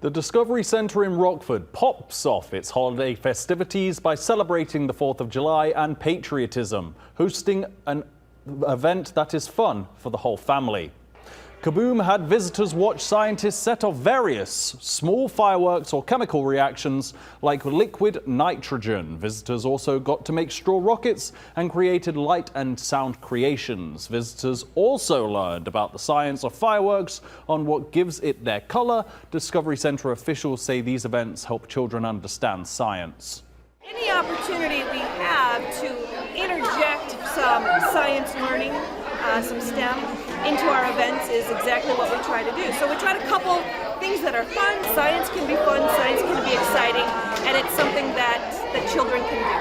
The Discovery Centre in Rockford pops off its holiday festivities by celebrating the 4th of July and patriotism, hosting an event that is fun for the whole family. Kaboom had visitors watch scientists set off various small fireworks or chemical reactions like liquid nitrogen. Visitors also got to make straw rockets and created light and sound creations. Visitors also learned about the science of fireworks on what gives it their color. Discovery Centre officials say these events help children understand science. Any opportunity we have to interject some science learning, some STEM, into our events is exactly what we try to do. So we try to couple things that are fun. Science can be fun, science can be exciting, and it's something that children can do.